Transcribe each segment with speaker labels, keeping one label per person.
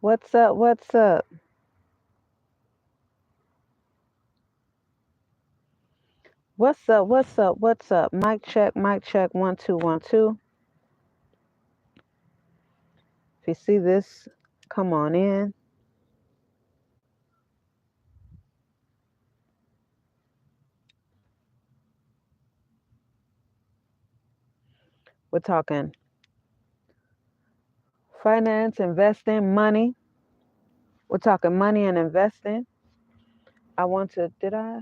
Speaker 1: What's up? What's up? What's up? What's up? What's up? Mic check, mic check, 1 2 1 2. If you see this, come on in. We're talking finance, investing, money. We're talking money and investing. I want to, did I?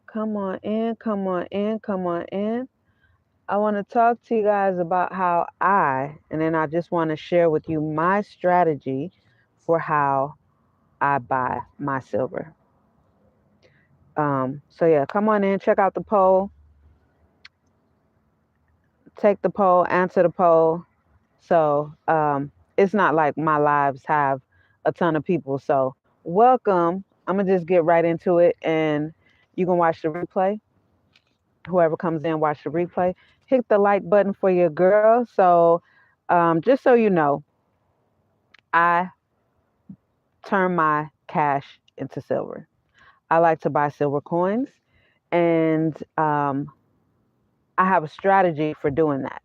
Speaker 1: Come on in, come on in, come on in. I want to talk to you guys about how and then I just want to share with you my strategy for how I buy my silver. So yeah, come on in, check out the poll, take the poll, answer the poll. So it's not like my lives have a ton of people. So welcome. I'm gonna just get right into it, and you can watch the replay. Whoever comes in, watch the replay. Hit the like button for your girl. So just so you know, I turn my cash into silver. I like to buy silver coins, and I have a strategy for doing that.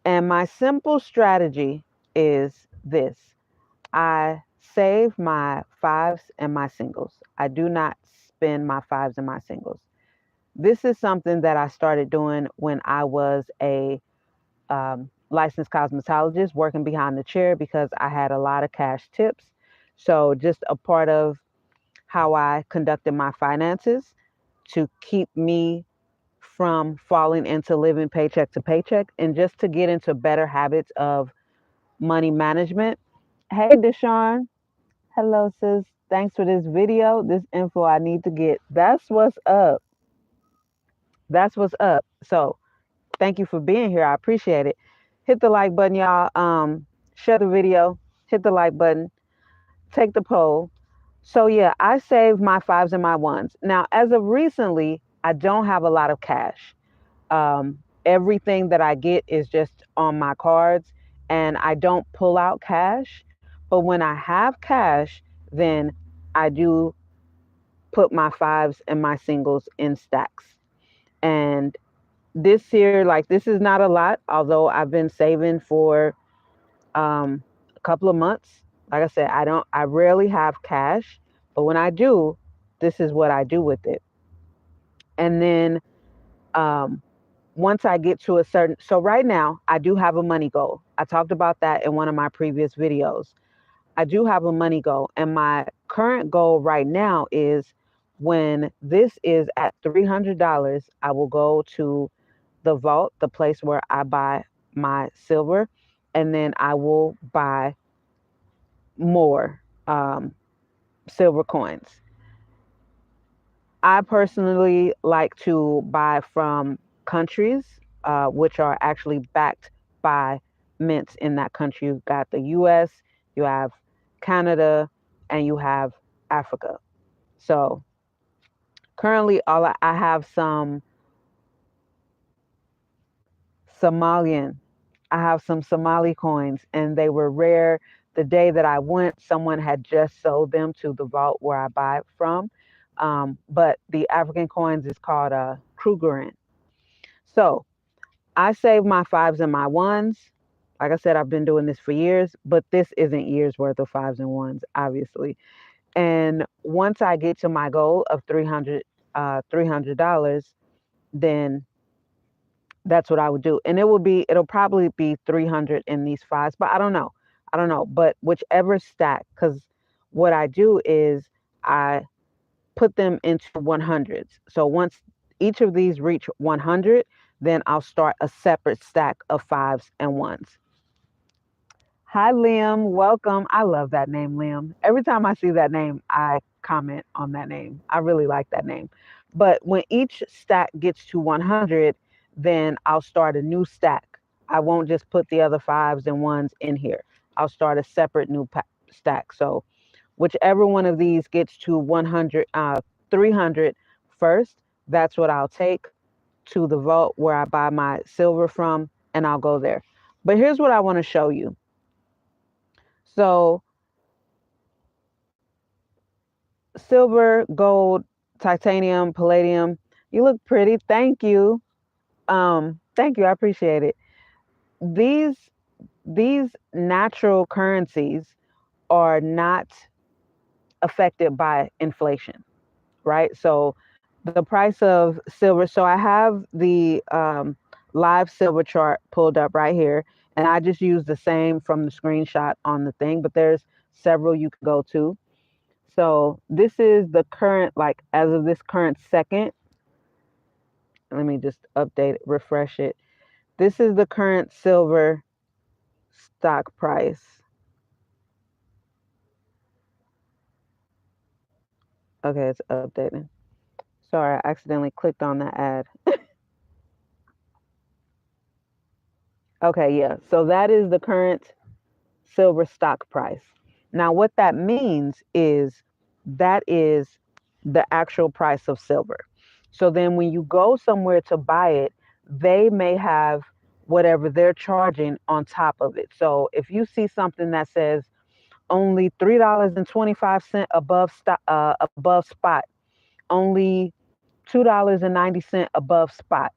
Speaker 1: And my simple strategy is this: I save my fives and my singles. I do not spend my fives and my singles. This is something that I started doing when I was a licensed cosmetologist working behind the chair because I had a lot of cash tips. So, just a part of how I conducted my finances to keep me from falling into living paycheck to paycheck and just to get into better habits of money management. Hey, Deshaun. Hello, sis. Thanks for this video. This info I need to get. That's what's up. That's what's up. So, thank you for being here. I appreciate it. Hit the like button, y'all. Share the video. Hit the like button. Take the poll. So, yeah, I saved my fives and my ones. Now, as of recently, I don't have a lot of cash. Everything that I get is just on my cards, and I don't pull out cash. But when I have cash, then I do put my fives and my singles in stacks. And this year, like, this is not a lot, although I've been saving for a couple of months. Like I said, I rarely have cash, but when I do, this is what I do with it. And then um, once I get to a certain, so right now I do have a money goal. I talked about that in one of my previous videos. I do have a money goal, and my current goal right now is when this is at $300, I will go to the vault, the place where I buy my silver, and then I will buy more silver coins. I personally like to buy from countries which are actually backed by mints in that country. You've got the US, you have Canada, and you have Africa. So currently, I have some Somalian. I have some Somali coins, and they were rare. The day that I went, someone had just sold them to the vault where I buy from. But the African coins is called Krugerin. So I save my fives and my ones. Like I said, I've been doing this for years, but this isn't years worth of fives and ones, obviously. And once I get to my goal of $300, then that's what I would do. And it'll probably be 300 in these fives, but I don't know. I don't know. But whichever stack, because what I do is I put them into 100s. So once each of these reach 100, then I'll start a separate stack of fives and ones. Hi, Liam. Welcome. I love that name, Liam. Every time I see that name, I comment on that name. I really like that name. But when each stack gets to 100, then I'll start a new stack. I won't just put the other fives and ones in here. I'll start a separate new stack. So whichever one of these gets to 100, 300 first, that's what I'll take. to the vault where I buy my silver from, and I'll go there. But here's what I want to show you. So silver, gold, titanium, palladium, you look pretty. Thank you. Thank you. I appreciate it. These these natural currencies are not affected by inflation, right? So the price of silver, so I have the live silver chart pulled up right here, and I just use the same from the screenshot on the thing, but there's several you can go to. So this is the current, like as of this current second, let me just update it, refresh it. This is the current silver stock price. Okay, it's updating. Sorry, I accidentally clicked on that ad. Okay, yeah. So that is the current silver stock price. Now, what that means is that is the actual price of silver. So then when you go somewhere to buy it, they may have whatever they're charging on top of it. So if you see something that says only $3.25 above spot, only $2.90 above spot,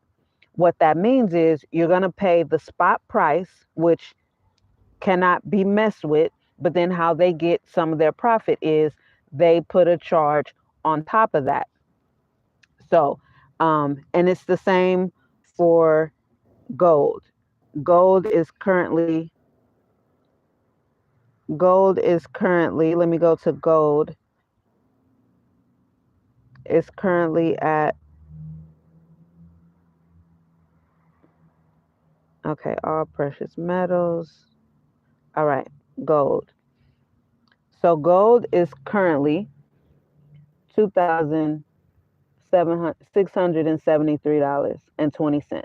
Speaker 1: what that means is you're going to pay the spot price, which cannot be messed with. But then how they get some of their profit is they put a charge on top of that. So, and it's the same for gold. Gold is currently, let me go to gold. It's currently at, okay, all precious metals. All right, gold. So gold is currently 2,673.20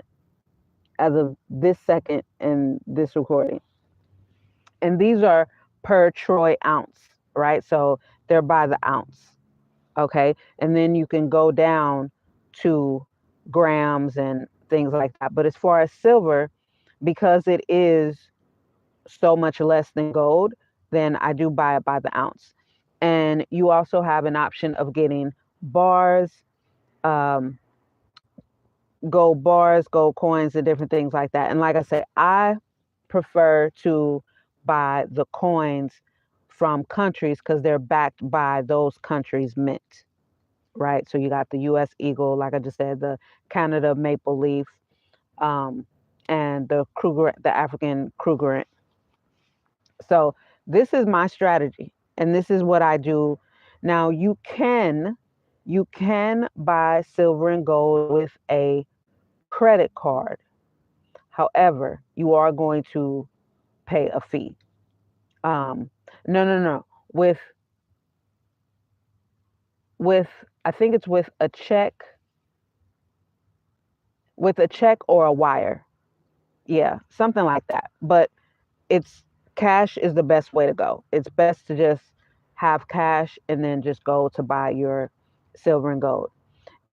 Speaker 1: as of this second in this recording. And these are per troy ounce, right? So they're by the ounce, okay? And then you can go down to grams and things like that. But as far as silver, because it is so much less than gold, then I do buy it by the ounce. And you also have an option of getting bars, um, gold bars, gold coins, and different things like that. And like I said, I prefer to buy the coins from countries because they're backed by those countries' mint, right? So you got the U.S. Eagle, like I just said, the Canada Maple Leaf, um, and the African Krugerrand. So this is my strategy, and this is what I do. Now you can buy silver and gold with a credit card. However, you are going to pay a fee. Um, no, no, no. With I think it's with a check or a wire. Yeah, something like that. But it's cash is the best way to go. It's best to just have cash and then just go to buy your silver and gold.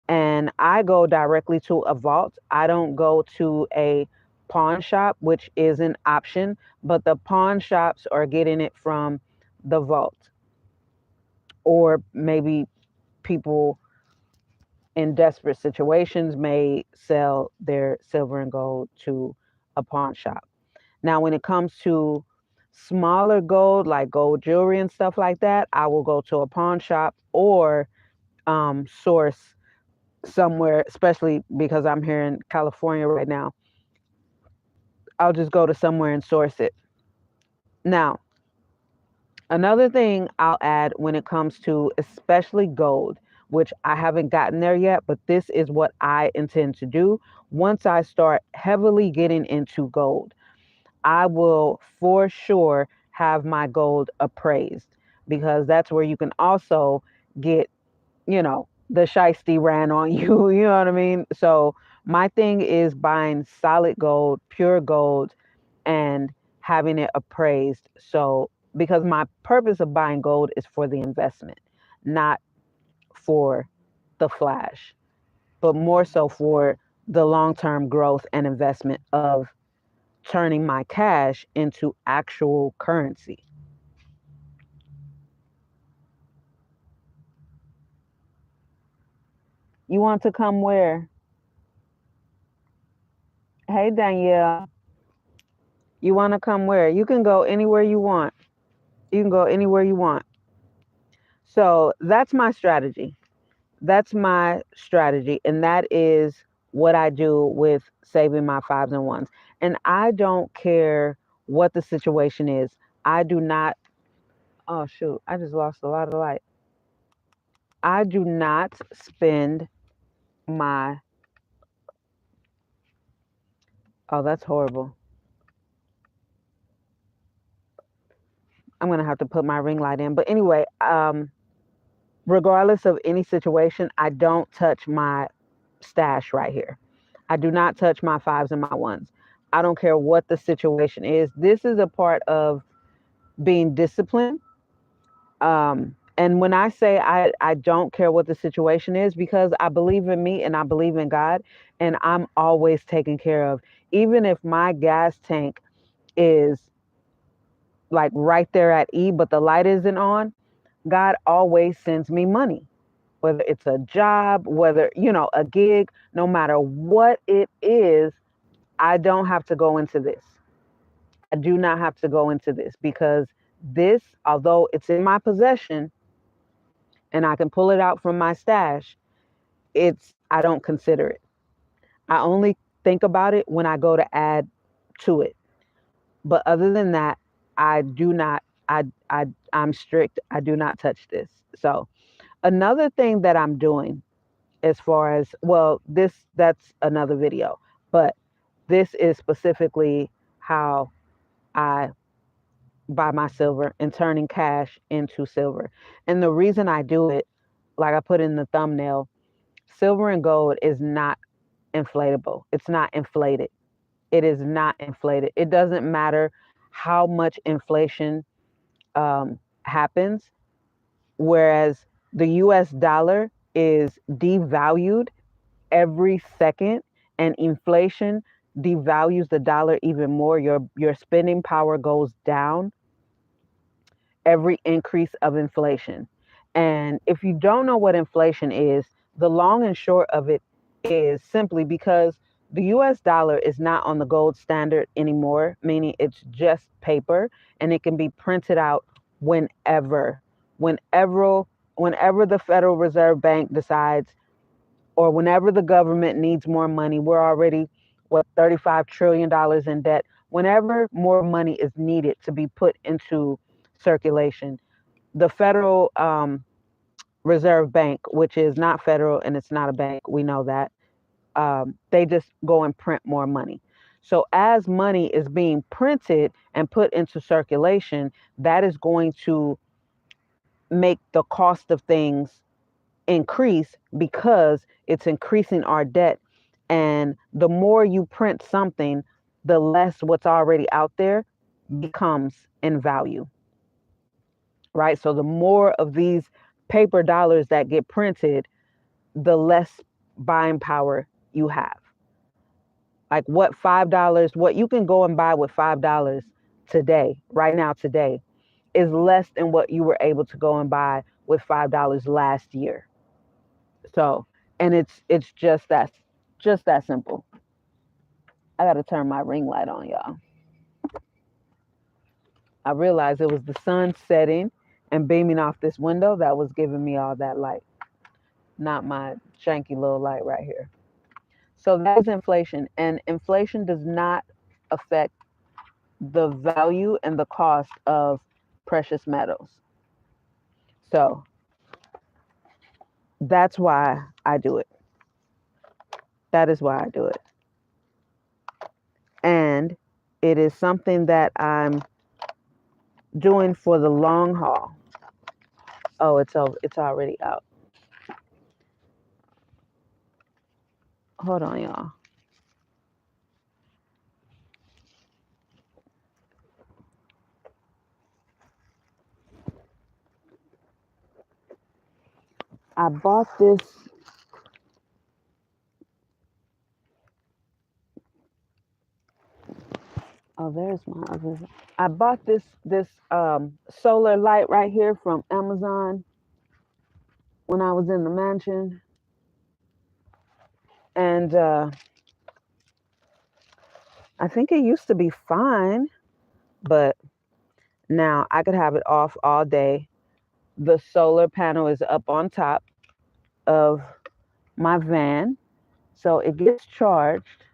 Speaker 1: And I go directly to a vault. I don't go to a pawn shop, which is an option, but the pawn shops are getting it from the vault. Or maybe people in desperate situations may sell their silver and gold to a pawn shop. Now, when it comes to smaller gold, like gold jewelry and stuff like that, I will go to a pawn shop or source somewhere, especially because I'm here in California right now. I'll just go to somewhere and source it. Now, another thing I'll add when it comes to especially gold, which I haven't gotten there yet, but this is what I intend to do once I start heavily getting into gold. I will for sure have my gold appraised because that's where you can also get, the shiesty ran on you. You know what I mean? So my thing is buying solid gold, pure gold, and having it appraised. So because my purpose of buying gold is for the investment, not for the flash, but more so for the long-term growth and investment of turning my cash into actual currency. You want to come where? Hey, Danielle. You want to come where? You can go anywhere you want. You can go anywhere you want. So that's my strategy. That's my strategy. And that is what I do with saving my fives and ones. And I don't care what the situation is. I do not, oh, shoot, I just lost a lot of light. I do not spend my, oh, that's horrible. I'm going to have to put my ring light in. But anyway, regardless of any situation, I don't touch my stash right here. I do not touch my fives and my ones. I don't care what the situation is. This is a part of being disciplined. And when I say I don't care what the situation is, because I believe in me and I believe in God, and I'm always taken care of. Even if my gas tank is like right there at E, but the light isn't on, God always sends me money, whether it's a job, whether, a gig, no matter what it is. I don't have to go into this. I do not have to go into this because this, although it's in my possession and I can pull it out from my stash, I don't consider it. I only think about it when I go to add to it. But other than that, I do not, I'm strict. I do not touch this. So another thing that I'm doing as far as, well, that's another video, but this is specifically how I buy my silver and turning cash into silver. And the reason I do it, like I put in the thumbnail, silver and gold is not inflatable. It's not inflated. It is not inflated. It doesn't matter how much inflation happens, whereas the US dollar is devalued every second, and inflation devalues the dollar even more. Your spending power goes down every increase of inflation. And if you don't know what inflation is, the long and short of it is simply because the US dollar is not on the gold standard anymore, meaning it's just paper and it can be printed out whenever, whenever, whenever the Federal Reserve Bank decides, or whenever the government needs more money. We're already, what, $35 trillion in debt. Whenever more money is needed to be put into circulation, the Federal Reserve Bank, which is not federal and it's not a bank, we know that, they just go and print more money. So as money is being printed and put into circulation, that is going to make the cost of things increase because it's increasing our debt. And the more you print something, the less what's already out there becomes in value, right? So the more of these paper dollars that get printed, the less buying power you have. Like what $5, what you can go and buy with $5 today, right now, today, is less than what you were able to go and buy with $5 last year. So, and it's just that simple. I got to turn my ring light on, y'all. I realized it was the sun setting and beaming off this window that was giving me all that light, not my janky little light right here. So that is inflation, and inflation does not affect the value and the cost of precious metals. So that's why I do it. That is why I do it. And it is something that I'm doing for the long haul. Oh, it's already out. Hold on, y'all. I bought this Oh, there's my other. I bought this solar light right here from Amazon when I was in the mansion, and I think it used to be fine, but now I could have it off all day. The solar panel is up on top of my van, so it gets charged,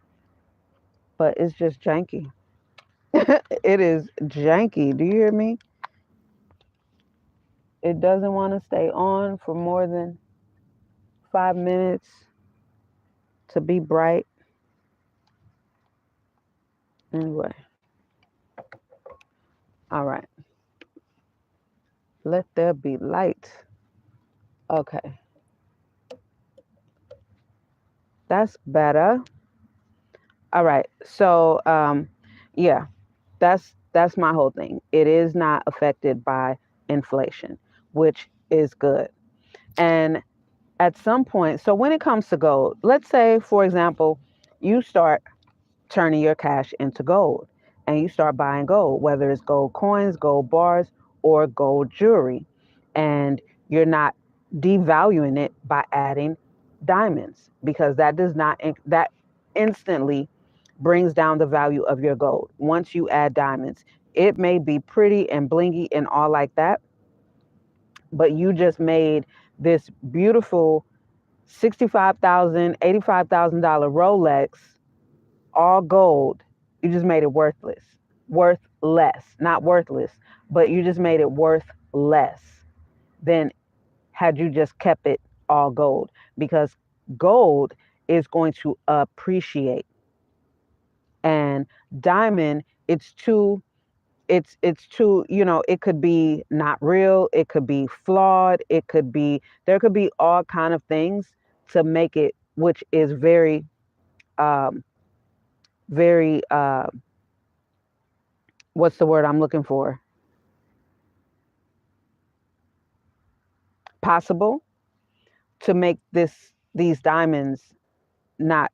Speaker 1: but it's just janky. It is janky. Do you hear me? It doesn't want to stay on for more than 5 minutes to be bright. Anyway, all right. Let there be light. Okay, that's better. All right. So, yeah, that's my whole thing. It is not affected by inflation, which is good. And at some point, so when it comes to gold, let's say, for example, you start turning your cash into gold and you start buying gold, whether it's gold coins, gold bars, or gold jewelry, and you're not devaluing it by adding diamonds because that does not, that instantly brings down the value of your gold. Once you add diamonds, it may be pretty and blingy and all like that, but you just made this beautiful $65,000, $85,000 Rolex all gold. You just made it worthless. Worth less. Not worthless, but you just made it worth less than had you just kept it all gold. Because gold is going to appreciate. And diamond, it's too, it could be not real, it could be flawed, it could be, there could be all kind of things to make it, which is very um very what's the word I'm looking for? Possible to make these diamonds not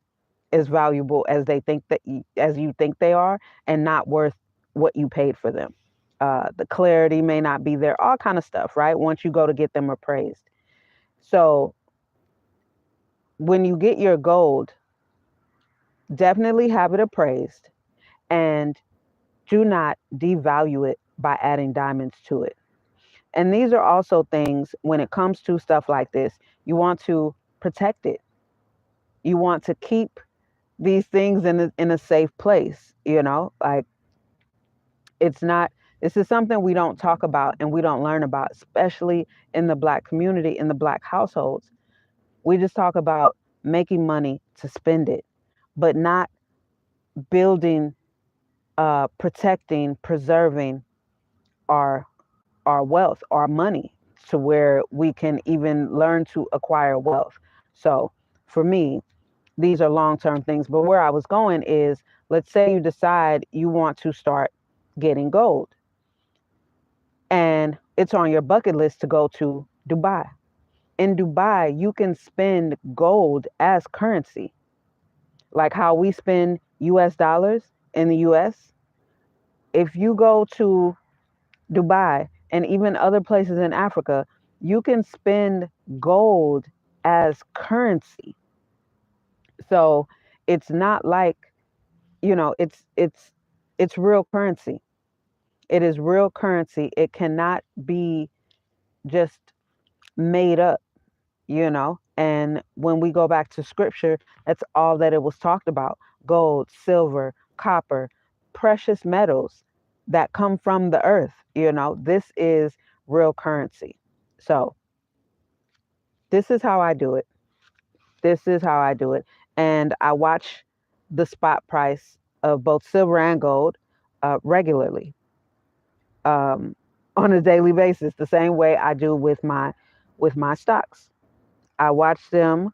Speaker 1: as valuable as they think that as you think they are, and not worth what you paid for them. The clarity may not be there, all kind of stuff, right? Once you go to get them appraised. So when you get your gold, definitely have it appraised and do not devalue it by adding diamonds to it. And these are also things when it comes to stuff like this, you want to protect it. You want to keep these things in a safe place, like it's not, this is something we don't talk about and we don't learn about, especially in the Black community, in the Black households. We just talk about making money to spend it, but not building, protecting, preserving our our wealth, our money, to where we can even learn to acquire wealth. So for me, these are long-term things. But where I was going is, let's say you decide you want to start getting gold and it's on your bucket list to go to Dubai. In Dubai, you can spend gold as currency, like how we spend US dollars in the US. If you go to Dubai, and even other places in Africa, you can spend gold as currency. So it's not like, it's real currency. It is real currency. It cannot be just made up, And when we go back to scripture, that's all that it was talked about. Gold, silver, copper, precious metals that come from the earth, This is real currency. So this is how I do it. This is how I do it. And I watch the spot price of both silver and gold regularly, on a daily basis, the same way I do with my stocks. I watch them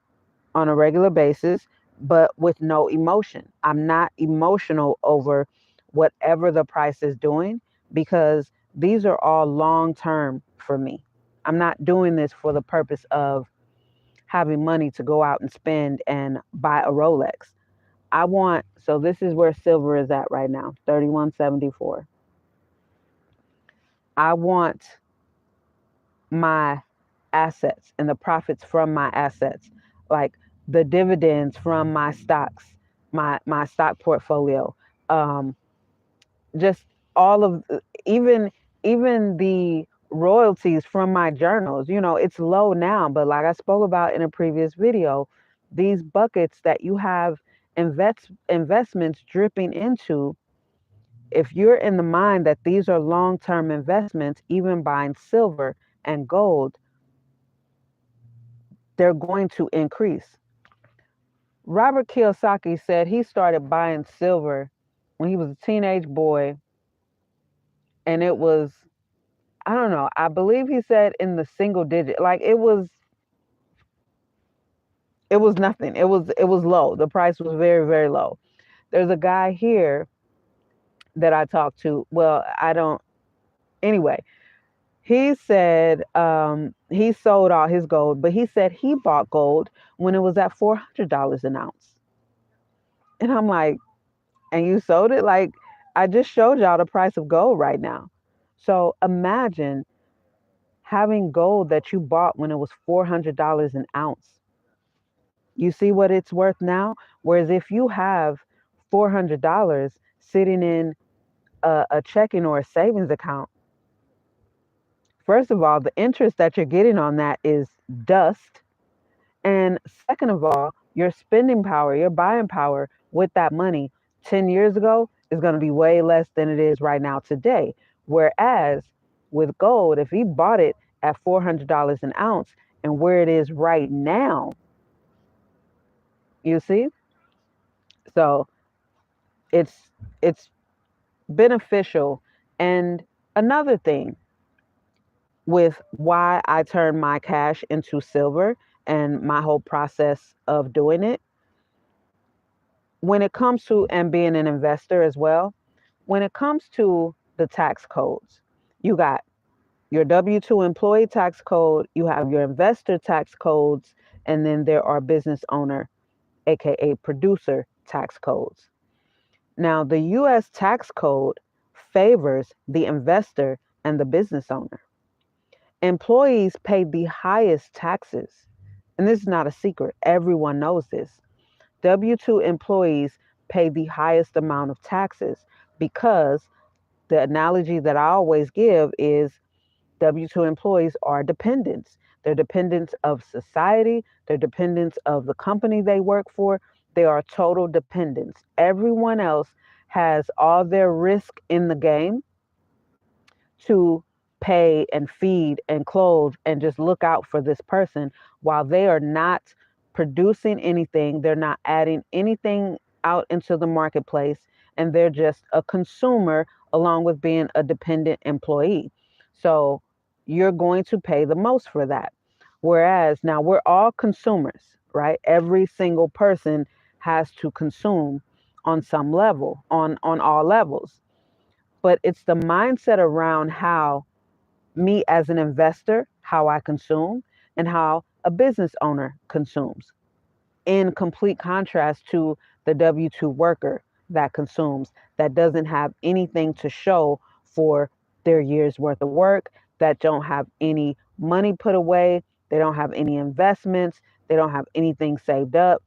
Speaker 1: on a regular basis, but with no emotion. I'm not emotional over whatever the price is doing, because these are all long term for me. I'm not doing this for the purpose of having money to go out and spend and buy a Rolex. So this is where silver is at right now, 31.74. I want my assets and the profits from my assets, like the dividends from my stocks, my stock portfolio, um, just all of even the royalties from my journals. It's low now, but like I spoke about in a previous video, these buckets that you have investments dripping into, if you're in the mind that these are long-term investments, even buying silver and gold, they're going to increase. Robert Kiyosaki said he started buying silver when he was a teenage boy, and it was, I don't know, I believe he said in the single digit. Like it was nothing. It was low. The price was very, very low. There's a guy here that I talked to. Well, I don't anyway. He said he sold all his gold, but he said he bought gold when it was at $400 an ounce. And I'm like, and you sold it? Like, I just showed y'all the price of gold right now. So imagine having gold that you bought when it was $400 an ounce. You see what it's worth now? Whereas if you have $400 sitting in a checking or a savings account, first of all, the interest that you're getting on that is dust. And second of all, your spending power, your buying power with that money 10 years ago is going to be way less than it is right now today. Whereas with gold, if he bought it at $400 an ounce and where it is right now, you see? So it's beneficial. And another thing with why I turn my cash into silver and my whole process of doing it, when it comes to, and being an investor as well, when it comes to the tax codes, you got your W-2 employee tax code, you have your investor tax codes, and then there are business owner, aka producer tax codes. Now, the US tax code favors the investor and the business owner. Employees pay the highest taxes, and this is not a secret, everyone knows this. W-2 employees pay the highest amount of taxes because the analogy that I always give is W-2 employees are dependents. They're dependents of society, they're dependents of the company they work for. They are total dependents. Everyone else has all their risk in the game to pay and feed and clothe and just look out for this person while they are not producing anything, they're not adding anything out into the marketplace, and they're just a consumer along with being a dependent employee. So you're going to pay the most for that. Whereas now we're all consumers, right? Every single person has to consume on some level, on all levels. But it's the mindset around how me as an investor, how I consume, and how a business owner consumes, in complete contrast to the W-2 worker that consumes, that doesn't have anything to show for their year's worth of work, that don't have any money put away, they don't have any investments, they don't have anything saved up.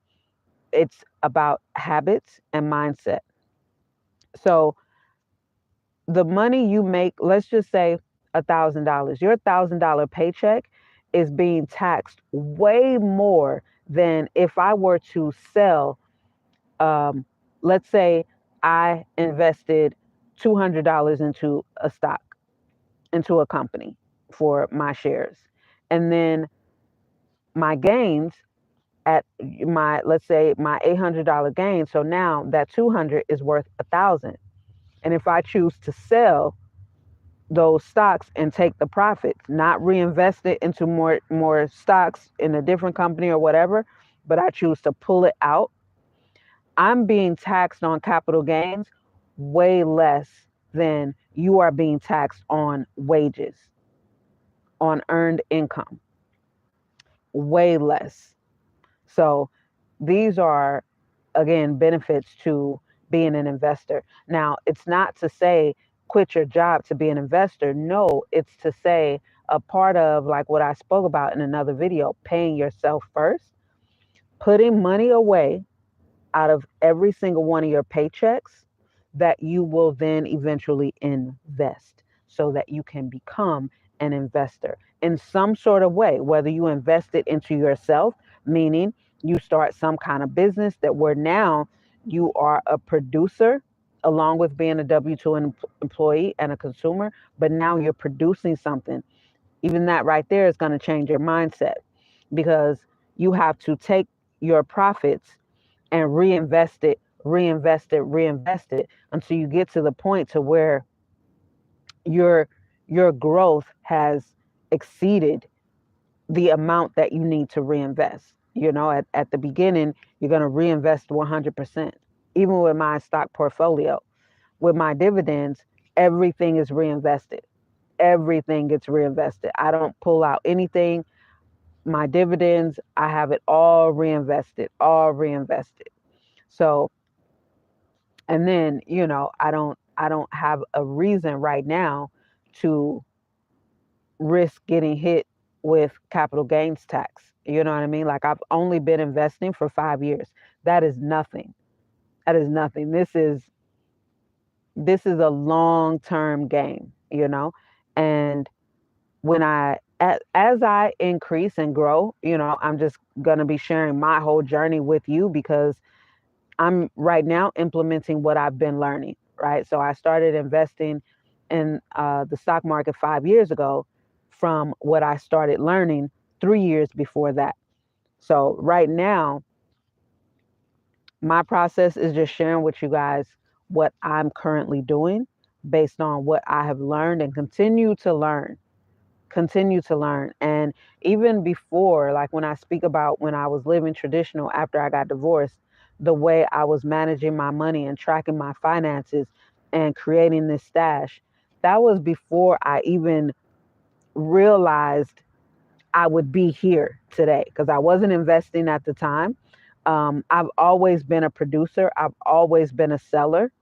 Speaker 1: It's about habits and mindset. So the money you make, let's just say $1,000, your $1,000 paycheck is being taxed way more than if I were to sell. Um, let's say I invested $200 into a stock, into a company for my shares, and then my gains at my, let's say my $800 gain. So now that 200 is worth 1,000, and if I choose to sell those stocks and take the profits, not reinvest it into more stocks in a different company or whatever, but I choose to pull it out, I'm being taxed on capital gains way less than you are being taxed on wages, on earned income, way less. So these are again, benefits to being an investor. Now, it's not to say quit your job to be an investor. No, it's to say a part of like what I spoke about in another video, paying yourself first, putting money away out of every single one of your paychecks that you will then eventually invest so that you can become an investor in some sort of way, whether you invest it into yourself, meaning you start some kind of business that where now you are a producer along with being a W-2 employee and a consumer, but now you're producing something. Even that right there is going to change your mindset because you have to take your profits and reinvest it until you get to the point to where your your growth has exceeded the amount that you need to reinvest. You know, at the beginning, you're going to reinvest 100%. Even with my stock portfolio, with my dividends, everything is reinvested. Everything gets reinvested. I don't pull out anything. My dividends, I have it all reinvested, all reinvested. So, and then, you know, I don't have a reason right now to risk getting hit with capital gains tax. You know what I mean? Like I've only been investing for 5 years. That is nothing. That is nothing. This is a long-term game, you know? And as I increase and grow, you know, I'm just going to be sharing my whole journey with you because I'm right now implementing what I've been learning, right? So I started investing in the stock market 5 years ago from what I started learning 3 years before that. So right now, my process is just sharing with you guys what I'm currently doing based on what I have learned and continue to learn. And even before, like when I speak about when I was living traditional after I got divorced, the way I was managing my money and tracking my finances and creating this stash, that was before I even realized I would be here today because I wasn't investing at the time. I've always been a producer. I've always been a seller.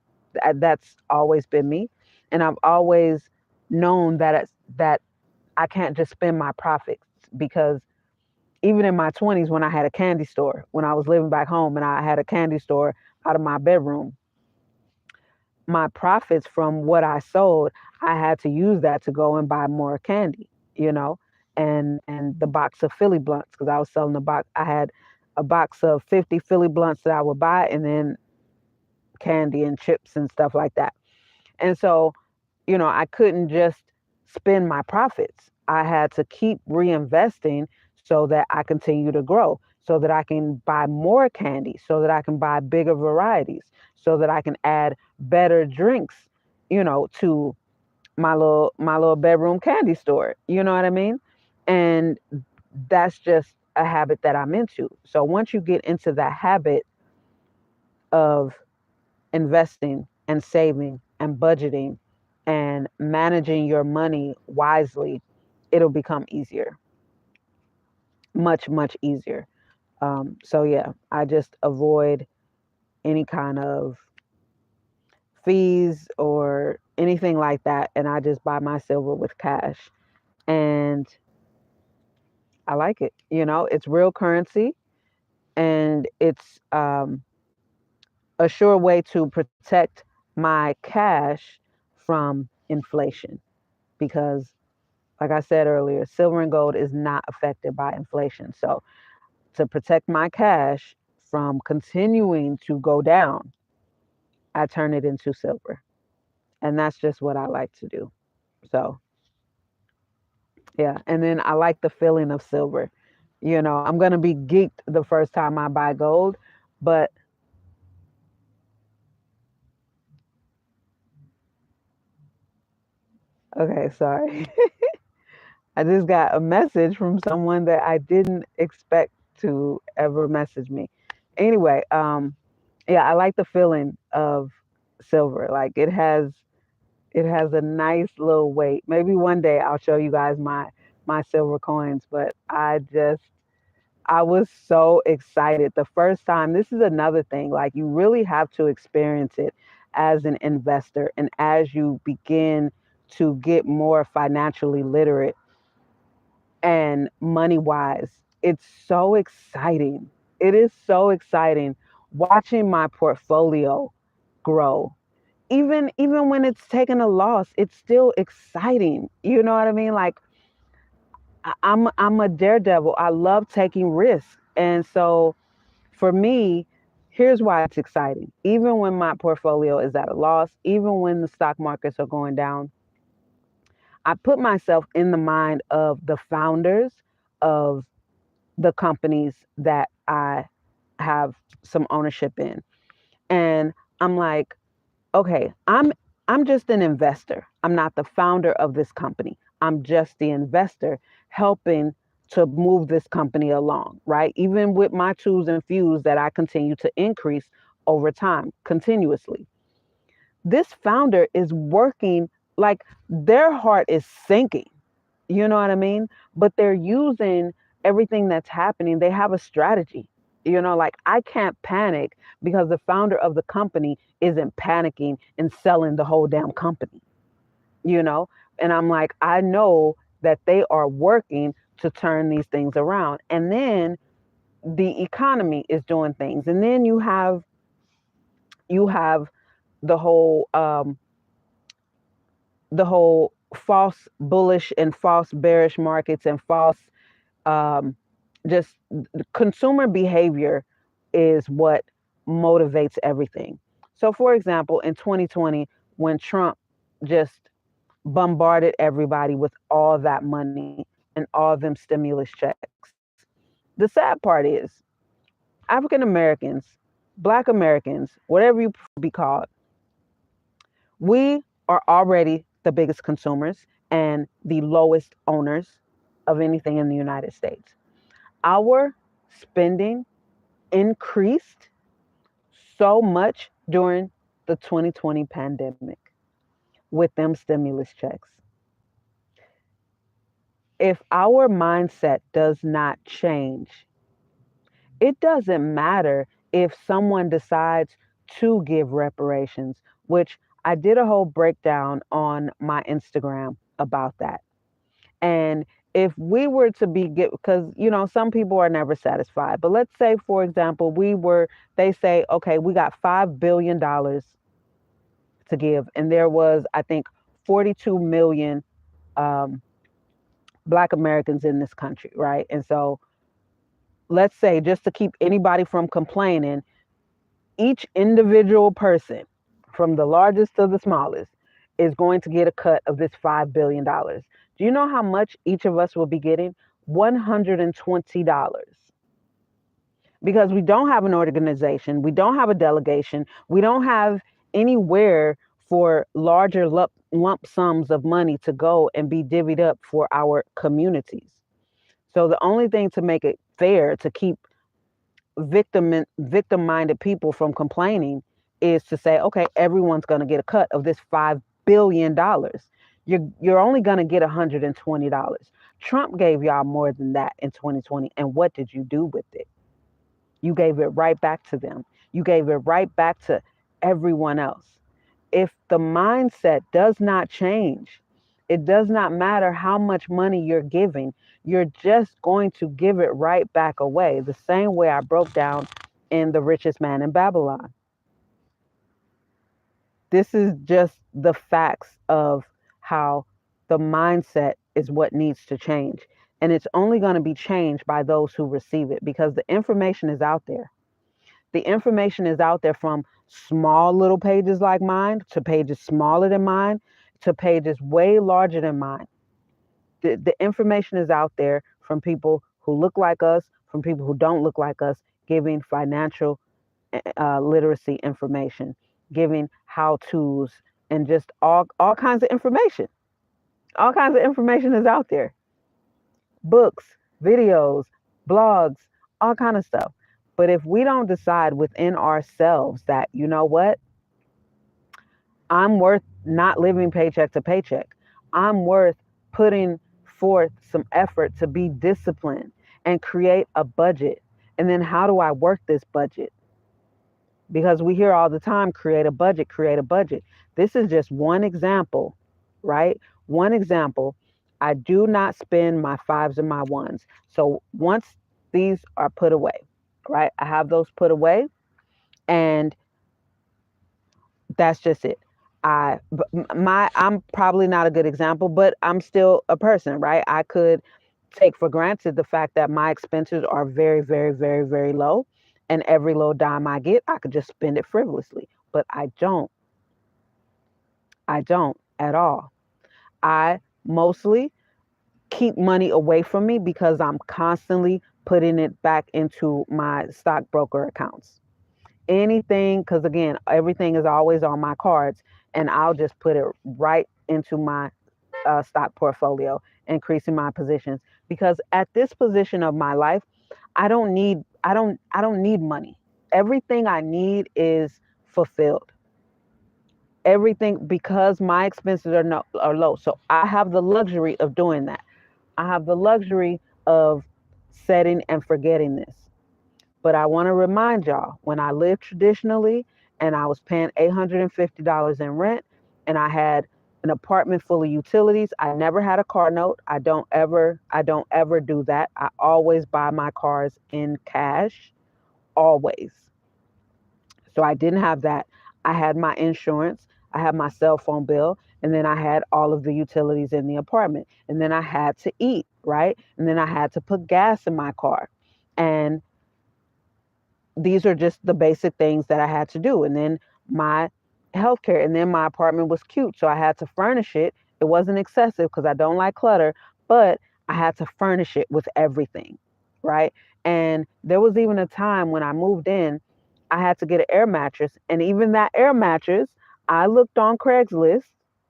Speaker 1: That's always been me. And I've always known that I can't just spend my profits because even in my 20s, when I had a candy store, when I was living back home and I had a candy store out of my bedroom, my profits from what I sold, I had to use that to go and buy more candy, you know, and the box of Philly blunts because I was selling a box. I had a box of 50 Philly blunts that I would buy and then candy and chips and stuff like that. And so, you know, I couldn't just spend my profits. I had to keep reinvesting so that I continue to grow, so that I can buy more candy, so that I can buy bigger varieties, so that I can add better drinks, you know, to my little bedroom candy store. You know what I mean? And that's just a habit that I'm into. So once you get into that habit of investing and saving and budgeting and managing your money wisely, it'll become easier, much, much easier. So, yeah, I just avoid any kind of fees or anything like that. And I just buy my silver with cash. And I like it. You know, it's real currency and it's a sure way to protect my cash from inflation because like I said earlier, silver and gold is not affected by inflation. So, to protect my cash from continuing to go down, I turn it into silver. And that's just what I like to do. So, yeah. And then I like the feeling of silver. You know, I'm going to be geeked the first time I buy gold, but okay, sorry. I just got a message from someone that I didn't expect to ever message me. Anyway, yeah, I like the feeling of silver. Like it has a nice little weight. Maybe one day I'll show you guys my silver coins, but I was so excited the first time. This is another thing. Like, you really have to experience it as an investor. And as you begin to get more financially literate and money wise, it's so exciting. It is so exciting watching my portfolio grow. Even when it's taken a loss, it's still exciting. You know what I mean? Like, I'm a daredevil. I love taking risks. And so for me, here's why it's exciting. Even when my portfolio is at a loss, even when the stock markets are going down, I put myself in the mind of the founders of the companies that I have some ownership in. And I'm like, okay, I'm just an investor. I'm not the founder of this company. I'm just the investor helping to move this company along, right? Even with my twos and fews that I continue to increase over time continuously. This founder is working like their heart is sinking. You know what I mean? But they're using everything that's happening. They have a strategy. Like, I can't panic because the founder of the company isn't panicking and selling the whole damn company, you know? And I'm like, I know that they are working to turn these things around. And then the economy is doing things. And then you have the whole false bullish and false bearish markets and false um, just consumer behavior is what motivates everything. So, for example, in 2020, when Trump just bombarded everybody with all that money and all them stimulus checks, the sad part is African Americans, Black Americans, whatever you prefer to be called, we are already the biggest consumers and the lowest owners of anything in the United States. Our spending increased so much during the 2020 pandemic with them stimulus checks. If our mindset does not change, it doesn't matter if someone decides to give reparations, which I did a whole breakdown on my Instagram about that. And if we were to be get because some people are never satisfied, but let's say, for example, they say, okay, we got $5 billion to give, and there was, I think, 42 million um, Black Americans in this country, right? And so let's say, just to keep anybody from complaining, each individual person, from the largest to the smallest, is going to get a cut of this $5 billion. Do you know how much each of us will be getting? $120. Because we don't have an organization, we don't have a delegation, we don't have anywhere for larger lump sums of money to go and be divvied up for our communities. So the only thing to make it fair, to keep victim-minded people from complaining, is to say, okay, everyone's going to get a cut of this $5 billion. You're only going to get $120. Trump gave y'all more than that in 2020, and what did you do with it? You gave it right back to them. You gave it right back to everyone else. If the mindset does not change, it does not matter how much money you're giving, you're just going to give it right back away, the same way I broke down in The Richest Man in Babylon. This is just the facts of how the mindset is what needs to change. And it's only going to be changed by those who receive it, because the information is out there. The information is out there, from small little pages like mine to pages smaller than mine to pages way larger than mine. The information is out there from people who look like us, from people who don't look like us, giving financial literacy information, giving how to's, and just all kinds of information. All kinds of information is out there. Books, videos, blogs, all kind of stuff. But if we don't decide within ourselves that, you know what, I'm worth not living paycheck to paycheck, I'm worth putting forth some effort to be disciplined and create a budget. And then how do I work this budget? Because we hear all the time, create a budget, create a budget. This is just one example, right? One example. I do not spend my fives and my ones. So once these are put away, right? I have those put away, and that's just it. I'm probably not a good example, but I'm still a person, right? I could take for granted the fact that my expenses are very, very, very, very low, and every little dime I get, I could just spend it frivolously. But I don't. I don't at all. I mostly keep money away from me because I'm constantly putting it back into my stockbroker accounts. Anything, because again, everything is always on my cards, and I'll just put it right into my stock portfolio, increasing my positions. Because at this position of my life, I don't need money. Everything I need is fulfilled. Everything, because my expenses are no, are low. So I have the luxury of doing that. I have the luxury of setting and forgetting this. But I want to remind y'all, when I lived traditionally and I was paying $850 in rent and I had an apartment full of utilities, I never had a car note. I don't ever do that. I always buy my cars in cash, always. So I didn't have that. I had my insurance, I had my cell phone bill, and then I had all of the utilities in the apartment. And then I had to eat, right? And then I had to put gas in my car. And these are just the basic things that I had to do. And then my healthcare, and then my apartment was cute, so I had to furnish it. It wasn't excessive because I don't like clutter, but I had to furnish it with everything, right? And there was even a time when I moved in, I had to get an air mattress, and even that air mattress, I looked on Craigslist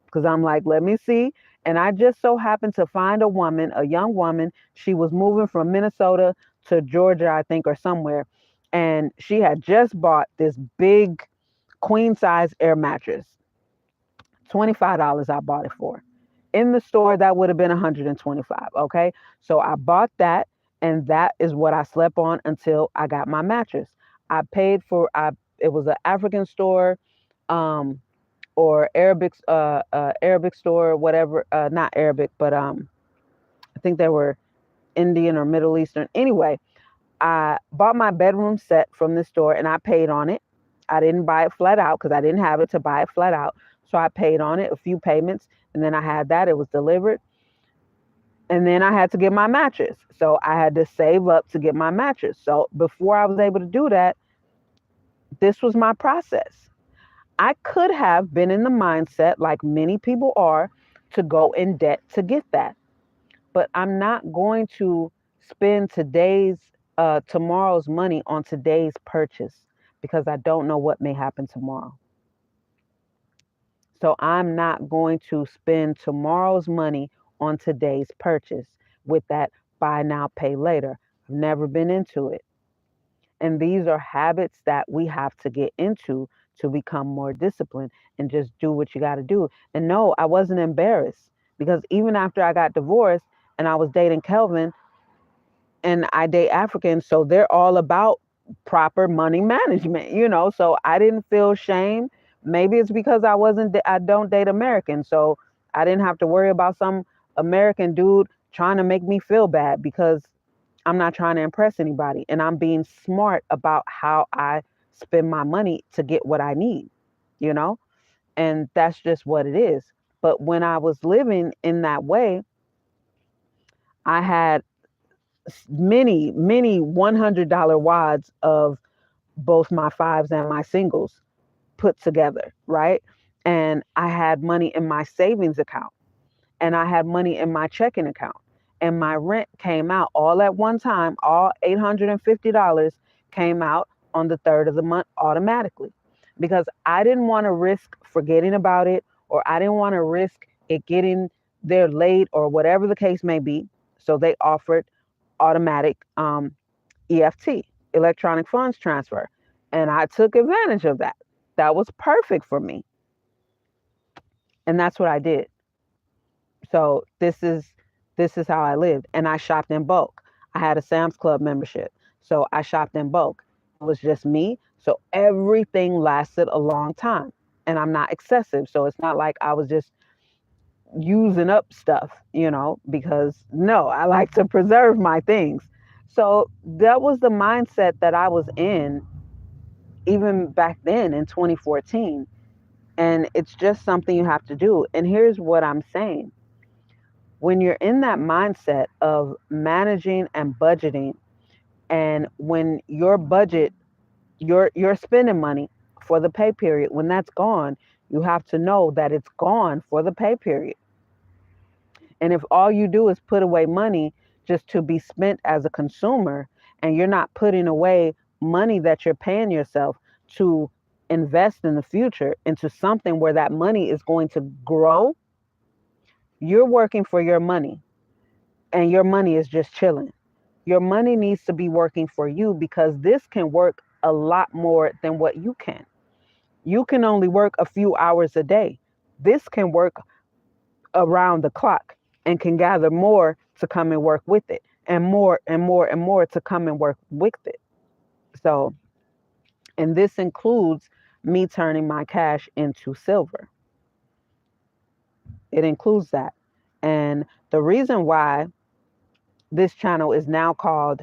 Speaker 1: because I'm like, let me see. And I just so happened to find a woman, a young woman. She was moving from Minnesota to Georgia, I think, or somewhere, and she had just bought this big queen size air mattress. $25 I bought it for. In the store, that would have been 125. Okay. So I bought that, and that is what I slept on until I got my mattress. I paid for it was an African store, um, or Arabic store, whatever, not Arabic, but I think they were Indian or Middle Eastern. Anyway, I bought my bedroom set from the store and I paid on it. I didn't buy it flat out because I didn't have it to buy it flat out. So I paid on it a few payments, and then I had that. It was delivered. And then I had to get my mattress. So I had to save up to get my mattress. So before I was able to do that, this was my process. I could have been in the mindset, like many people are, to go in debt to get that. But I'm not going to spend tomorrow's money on today's purchase because I don't know what may happen tomorrow. So I'm not going to spend tomorrow's money on today's purchase with that buy now, pay later. I've never been into it. And these are habits that we have to get into to become more disciplined and just do what you got to do. And no, I wasn't embarrassed because even after I got divorced and I was dating Kelvin, and I date Africans, so they're all about proper money management. So I didn't feel shame. Maybe it's because I don't date Americans, so I didn't have to worry about some American dude trying to make me feel bad because I'm not trying to impress anybody, and I'm being smart about how I spend my money to get what I need, you know? And that's just what it is. But when I was living in that way, I had many, many $100 wads of both my fives and my singles put together, right? And I had money in my savings account, and I had money in my checking account, and my rent came out all at one time. All $850 came out on the third of the month automatically because I didn't want to risk forgetting about it, or I didn't want to risk it getting there late or whatever the case may be. So they offered automatic EFT, electronic funds transfer. And I took advantage of that. That was perfect for me. And that's what I did. So this is how I lived. And I shopped in bulk. I had a Sam's Club membership. So I shopped in bulk. It was just me. So everything lasted a long time. And I'm not excessive. So it's not like I was just using up stuff, because no, I like to preserve my things. So that was the mindset that I was in even back then in 2014. And it's just something you have to do. And here's what I'm saying. When you're in that mindset of managing and budgeting, and when your budget, you're spending money for the pay period, when that's gone, you have to know that it's gone for the pay period. And if all you do is put away money just to be spent as a consumer, and you're not putting away money that you're paying yourself to invest in the future into something where that money is going to grow, you're working for your money and your money is just chilling. Your money needs to be working for you, because this can work a lot more than what you can. You can only work a few hours a day. This can work around the clock and can gather more to come and work with it, and more and more and more to come and work with it. So, and this includes me turning my cash into silver. It includes that. And the reason why this channel is now called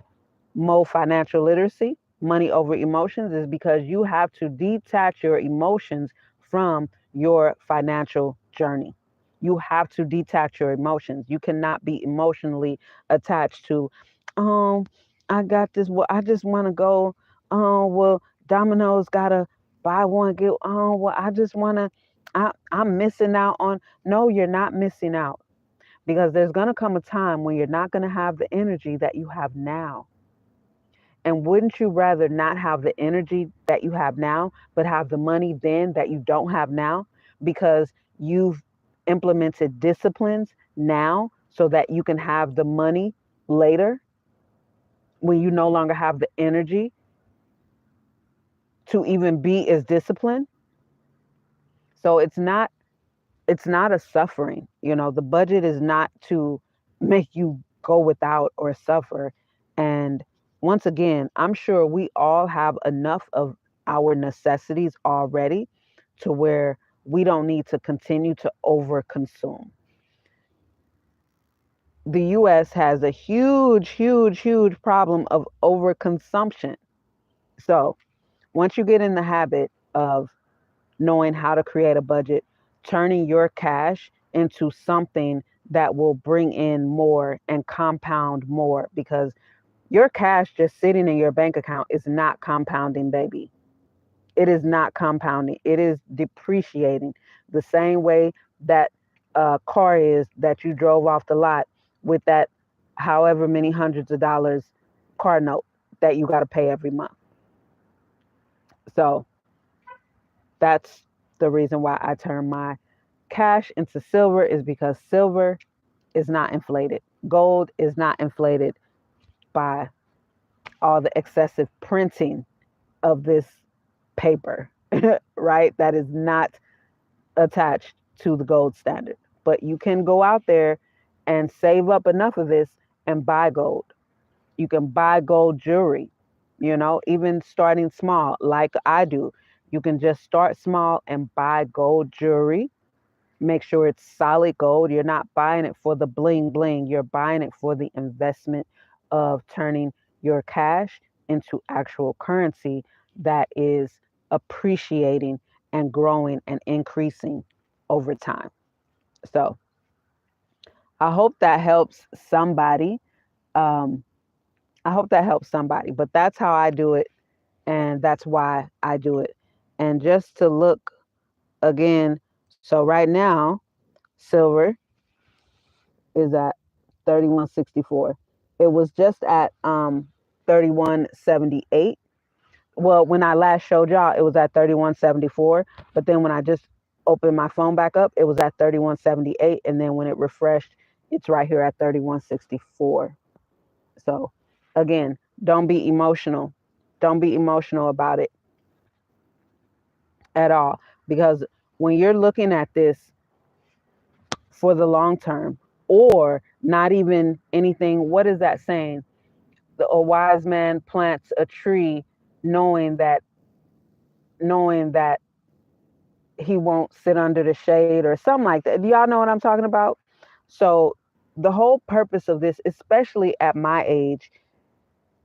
Speaker 1: M.O.E Financial Literacy, Money Over Emotions, is because you have to detach your emotions from your financial journey. You have to detach your emotions. You cannot be emotionally attached to, um, I got this. Well, I just want to go. Well, Domino's gotta buy one get. Well, I just want to. I'm missing out on. No, you're not missing out, because there's gonna come a time when you're not gonna have the energy that you have now. And wouldn't you rather not have the energy that you have now, but have the money then that you don't have now, because you've implemented disciplines now so that you can have the money later when you no longer have the energy to even be as disciplined? So it's not a suffering. The budget is not to make you go without or suffer. And once again, I'm sure we all have enough of our necessities already to where we don't need to continue to overconsume. The US has a huge, huge, huge problem of overconsumption. So once you get in the habit of knowing how to create a budget, turning your cash into something that will bring in more and compound more, because your cash just sitting in your bank account is not compounding, baby. It is not compounding. It is depreciating the same way that a car is that you drove off the lot with that however many hundreds of dollars car note that you got to pay every month. So that's the reason why I turn my cash into silver, is because silver is not inflated. Gold is not inflated by all the excessive printing of this paper, right? That is not attached to the gold standard. But you can go out there and save up enough of this and buy gold. You can buy gold jewelry, even starting small, like I do. You can just start small and buy gold jewelry. Make sure it's solid gold. You're not buying it for the bling bling. You're buying it for the investment of turning your cash into actual currency that is appreciating and growing and increasing over time. So I hope that helps somebody. Um, I hope that helps somebody. But that's how I do it, and that's why I do it. And just to look again, so right now, silver is at 31.64. It was just at 31.78. Well, when I last showed y'all, it was at 31.74. But then when I just opened my phone back up, it was at 31.78. And then when it refreshed, it's right here at 31.64. So again, don't be emotional. Don't be emotional about it at all. Because when you're looking at this for the long term, or not even anything, what is that saying? a wise man plants a tree knowing that knowing that he won't sit under the shade or something like that. Do y'all know what I'm talking about? So the whole purpose of this, especially at my age,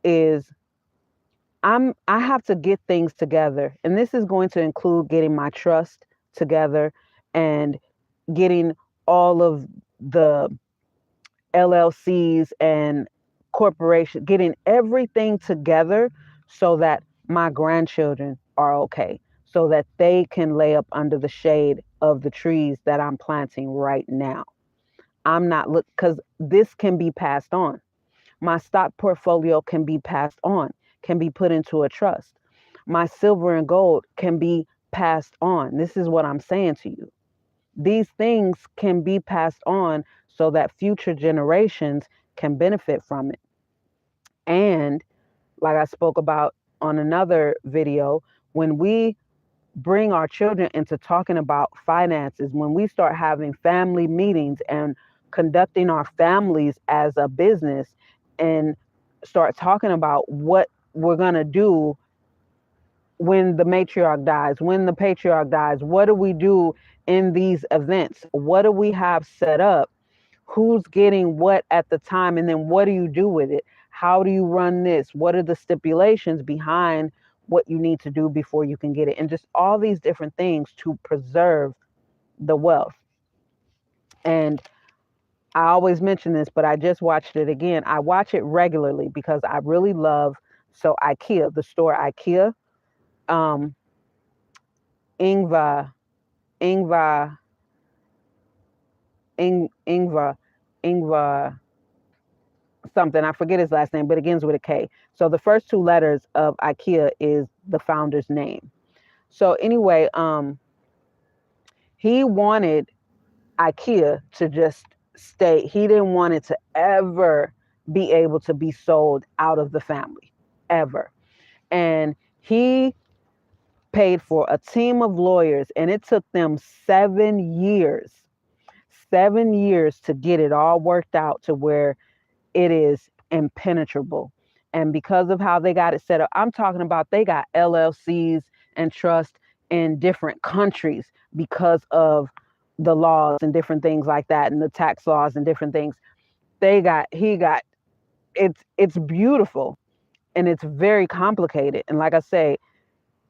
Speaker 1: is I have to get things together. And this is going to include getting my trust together and getting all of the LLCs and corporations, getting everything together so that my grandchildren are okay, so that they can lay up under the shade of the trees that I'm planting right now. I'm not look because this can be passed on. My stock portfolio can be passed on, can be put into a trust. My silver and gold can be passed on. This is what I'm saying to you. These things can be passed on so that future generations can benefit from it. And like I spoke about on another video, when we bring our children into talking about finances, when we start having family meetings and conducting our families as a business and start talking about what we're going to do when the matriarch dies, when the patriarch dies, what do we do in these events? What do we have set up? Who's getting what at the time? And then what do you do with it? How do you run this? What are the stipulations behind what you need to do before you can get it? And just all these different things to preserve the wealth. And I always mention this, but I just watched it again. I watch it regularly because I really love, so IKEA, the store IKEA, um, Ingvar, Ingvar, Ingvar, Ingvar, something. I forget his last name, but it begins with a K. So the first two letters of IKEA is the founder's name. So anyway, he wanted IKEA to just stay. He didn't want it to ever be able to be sold out of the family, ever. And he paid for a team of lawyers, and it took them 7 years to get it all worked out to where it is impenetrable. And because of how they got it set up, I'm talking about they got LLCs and trust in different countries because of the laws and different things like that, and the tax laws and different things. He got it's beautiful, and it's very complicated. And like I say,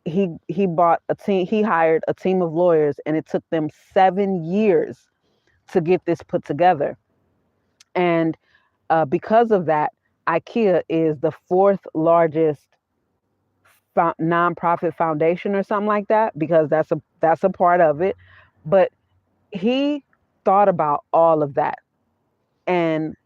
Speaker 1: he bought a team, he hired a team of lawyers, and it took them 7 years to get this put together. And because of that, IKEA is the fourth largest nonprofit foundation or something like that, because that's a part of it. But he thought about all of that. And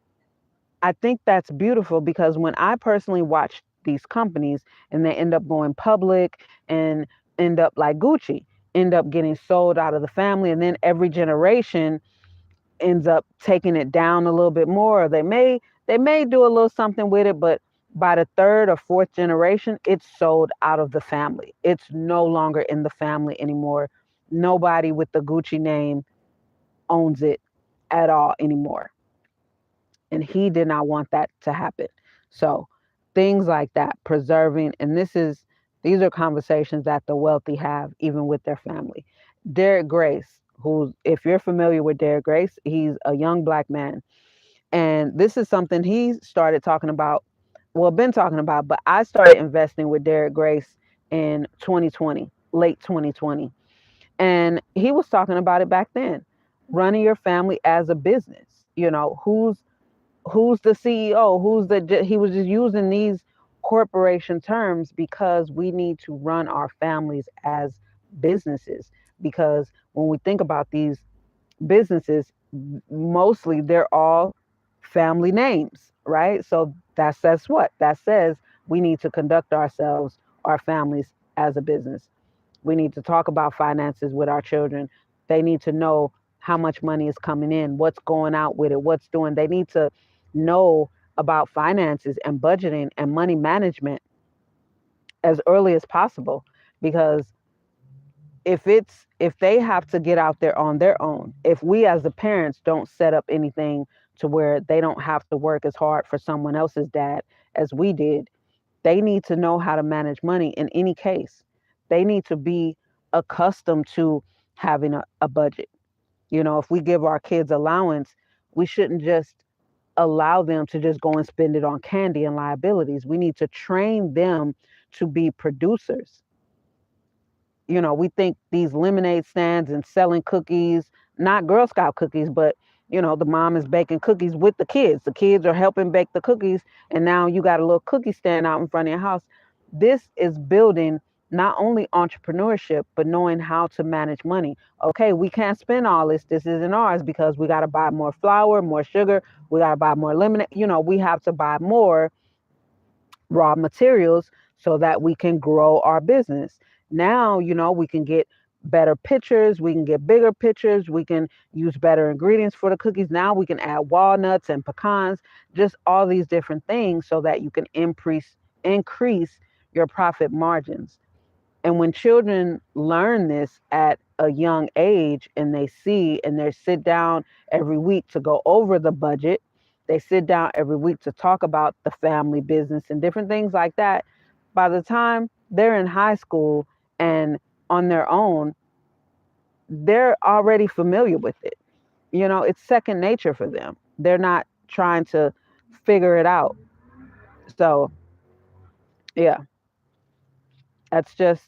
Speaker 1: I think that's beautiful, because when I personally watch these companies and they end up going public and end up like Gucci, end up getting sold out of the family, and then every generation ends up taking it down a little bit more. They may do a little something with it, but by the third or fourth generation, it's sold out of the family. It's no longer in the family anymore. Nobody with the Gucci name owns it at all anymore. And he did not want that to happen. So things like that, preserving, and these are conversations that the wealthy have even with their family. Derek Grace, who's, if you're familiar with Derek Grace, he's a young black man. And this is something he started talking about, well, been talking about, but I started investing with Derek Grace in 2020, late 2020. And he was talking about it back then, running your family as a business. Who's the CEO, he was just using these corporation terms because we need to run our families as businesses. Because when we think about these businesses, mostly they're all family names, right? So that says what? That says we need to conduct ourselves, our families, as a business. We need to talk about finances with our children. They need to know how much money is coming in, what's going out with it, what's doing. They need to know about finances and budgeting and money management as early as possible, because if they have to get out there on their own, if we as the parents don't set up anything to where they don't have to work as hard for someone else's dad as we did. They need to know how to manage money in any case. They need to be accustomed to having a budget. If we give our kids allowance, we shouldn't just allow them to just go and spend it on candy and liabilities. We need to train them to be producers. We think these lemonade stands and selling cookies, not Girl Scout cookies, but the mom is baking cookies with the kids. The kids are helping bake the cookies, and now you got a little cookie stand out in front of your house. This is building not only entrepreneurship, but knowing how to manage money. Okay, we can't spend all this. This isn't ours because we got to buy more flour, more sugar. We got to buy more lemonade. We have to buy more raw materials so that we can grow our business. Now, we can get better pitchers, we can get bigger pitchers, we can use better ingredients for the cookies. Now we can add walnuts and pecans, just all these different things so that you can increase your profit margins. And when children learn this at a young age and they see and they sit down every week to go over the budget, they sit down every week to talk about the family business and different things like that. By the time they're in high school and on their own, they're already familiar with it. It's second nature for them. They're not trying to figure it out. So, yeah, that's just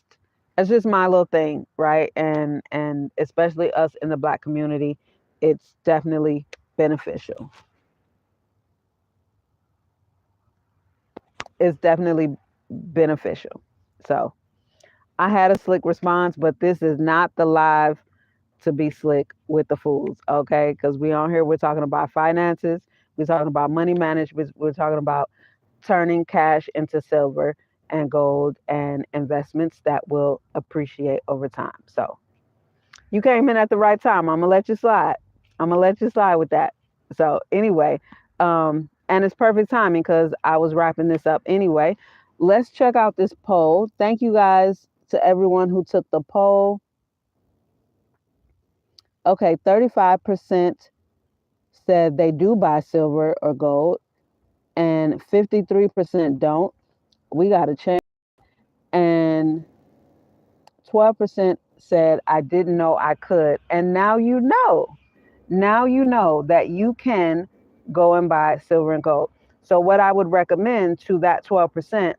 Speaker 1: my little thing, right? And especially us in the Black community, it's definitely beneficial. It's definitely beneficial. So I had a slick response, but this is not the live to be slick with the fools, okay? Because we on here, we're talking about finances, we're talking about money management, we're talking about turning cash into silver and gold and investments that will appreciate over time. So you came in at the right time. I'm gonna let you slide. I'm gonna let you slide with that. So anyway, and it's perfect timing because I was wrapping this up anyway. Let's check out this poll. Thank you guys to everyone who took the poll. Okay, 35% said they do buy silver or gold, and 53% don't. We got to change. And 12% said, I didn't know I could. And now you know. Now you know that you can go and buy silver and gold. So what I would recommend to that 12%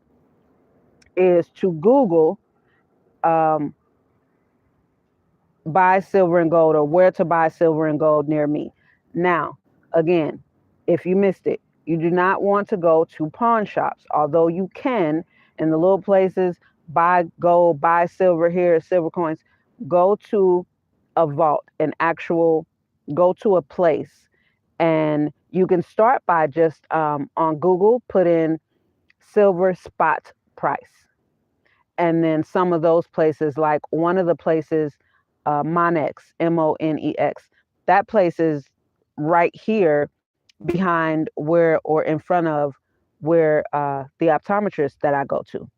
Speaker 1: is to Google buy silver and gold or where to buy silver and gold near me. Now, again, if you missed it, you do not want to go to pawn shops, although you can in the little places buy gold, buy silver here, silver coins. Go to a vault, go to a place. And you can start by just on Google, put in silver spot price. And then some of those places, like one of the places, Monex, M-O-N-E-X, that place is right here behind where or in front of where the optometrist that I go to.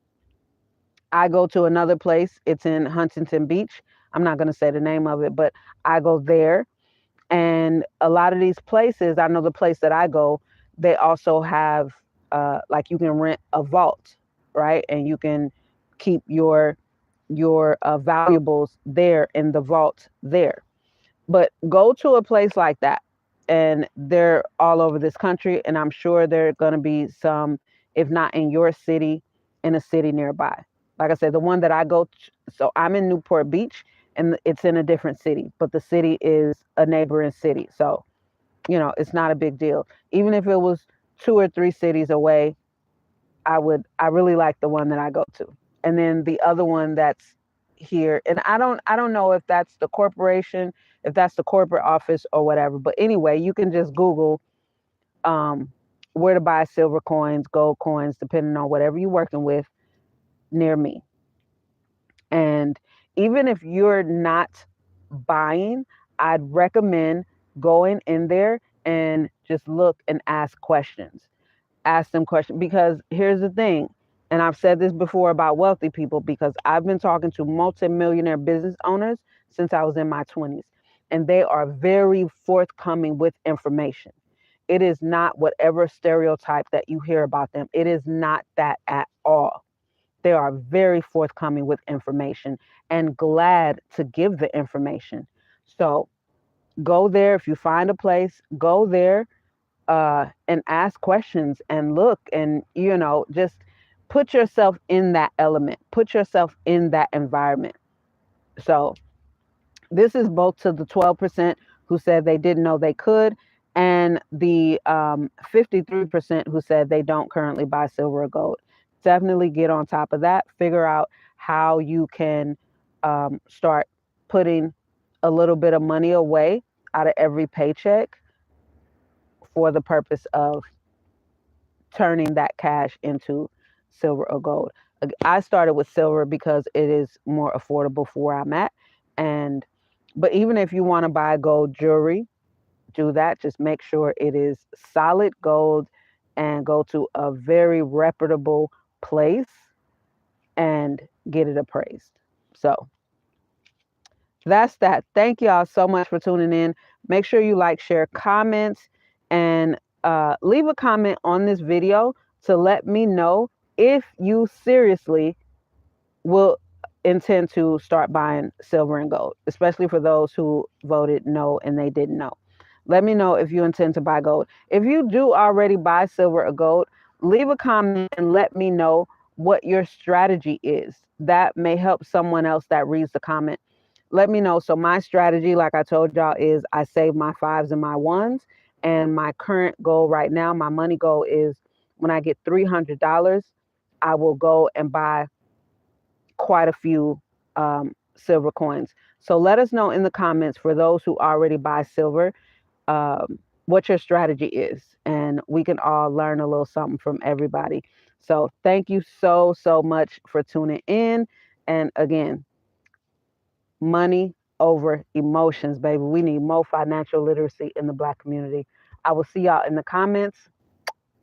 Speaker 1: I go to another place. It's in Huntington Beach. I'm not going to say the name of it, but I go there. And a lot of these places, I know the place that I go, they also have like you can rent a vault, right? And you can keep your valuables there in the vault there. But go to a place like that, and they're all over this country, and I'm sure there are going to be some, if not in your city, in a city nearby. Like I said, the one that I go to, so I'm in Newport Beach, and it's in a different city, but the city is a neighboring city. So, it's not a big deal. Even if it was 2 or 3 cities away, I really like the one that I go to. And then the other one that's here, and I don't know if that's the corporation, if that's the corporate office or whatever. But anyway, you can just Google where to buy silver coins, gold coins, depending on whatever you're working with near me. And even if you're not buying, I'd recommend going in there and just look and ask questions. Ask them questions, because here's the thing, and I've said this before about wealthy people, because I've been talking to multimillionaire business owners since I was in my 20s, and they are very forthcoming with information. It is not whatever stereotype that you hear about them. It is not that at all. They are very forthcoming with information and glad to give the information. So go there. If you find a place, go there and ask questions and look and, just put yourself in that element, put yourself in that environment. So this is both to the 12% who said they didn't know they could, and the 53% who said they don't currently buy silver or gold. Definitely get on top of that. Figure out how you can start putting a little bit of money away out of every paycheck for the purpose of turning that cash into silver or gold. I started with silver because it is more affordable for where I'm at. But even if you want to buy gold jewelry, do that. Just make sure it is solid gold and go to a very reputable place and get it appraised. So that's that. Thank y'all so much for tuning in. Make sure you like, share, comments, and leave a comment on this video to let me know if you seriously will intend to start buying silver and gold, especially for those who voted no and they didn't know. Let me know if you intend to buy gold. If you do already buy silver or gold, leave a comment and let me know what your strategy is. That may help someone else that reads the comment. Let me know. So my strategy, like I told y'all, is I save my fives and my ones. And my current goal right now, my money goal is when I get $300, I will go and buy quite a few silver coins. So let us know in the comments for those who already buy silver, what your strategy is. And we can all learn a little something from everybody. So thank you so, so much for tuning in. And again, money over emotions, baby. We need more financial literacy in the Black community. I will see y'all in the comments.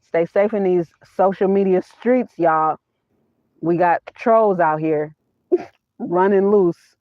Speaker 1: Stay safe in these social media streets, y'all. We got trolls out here running loose.